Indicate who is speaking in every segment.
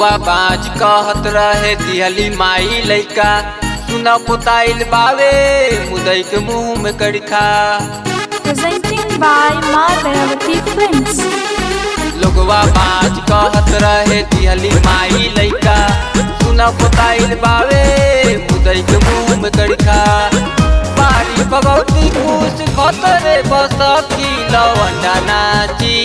Speaker 1: लोगवा बाज कहत रहे दिहली माई लइका, सुना पोताइल बावे मुदई के मुंह में कड़खा।
Speaker 2: Presenting by माँ दयावती Films।
Speaker 1: लोगवा बाज कहत रहे दिहली माई लइका, सुना पोताइल बावे मुदई के मुंह में कड़खा। बारी भगवती खुश खतरे बसकी लवंडा नाची,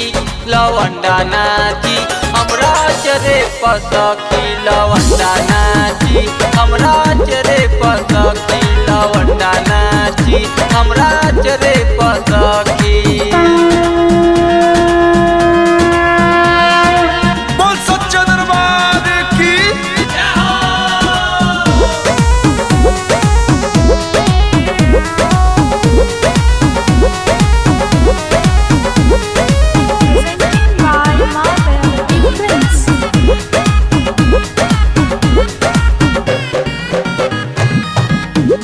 Speaker 1: लवंडा नाची हमरा चरे पसकी लवंडा नाची, हमरा चरे पसकी लवंडा नाची, हमरा चरे पसकी।
Speaker 3: बोल सच्चा दरबार की।
Speaker 2: Presenting by माँ दयावती Films।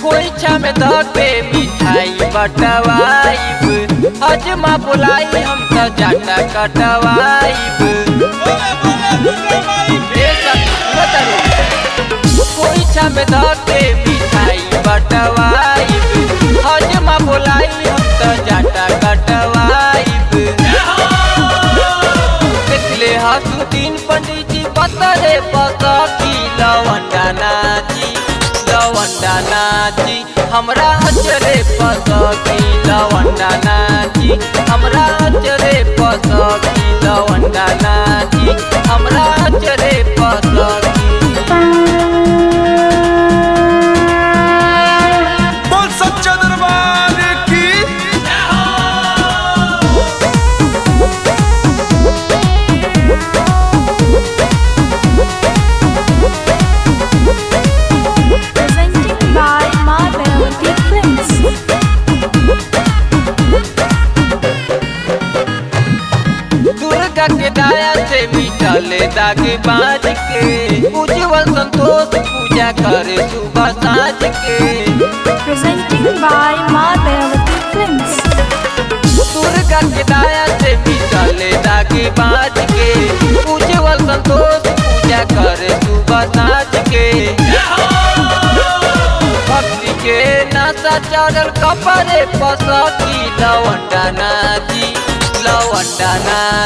Speaker 1: खोइछा में धके मिठाई बटवाइब, हजमा बुलाई हम त जाटा कटवाइब। खोइछा में धके मिठाई बटवाइब, हजमा बुलाई हम त जाटा कटवाइब। देखले हसु तीन पंडित जी पतरे पसकी लवंडा नाची, लवंडा नाची हमरा चरे पसकी लवंडा नाची, हमरा चरे पसकी लवंडा नाची, हमरा चरे पसकी।
Speaker 3: बोल सच्चा दरबार की।
Speaker 2: Presenting by माँ दयावती Films।
Speaker 1: दुर्गा के दया से मिटले दाग बाज के, उज्जवल संतोष पूजा करे सुबह साँझ के।
Speaker 2: Presenting by माँ दयावती Films।
Speaker 1: दुर्गा के दया से मिटले दाग बाज के, उज्जवल संतोष पूजा करे सुबह साँझ के। भक्ति के नशा चढ़ल कपड़े पसकी लवंडा नाची, लवंडा नाची।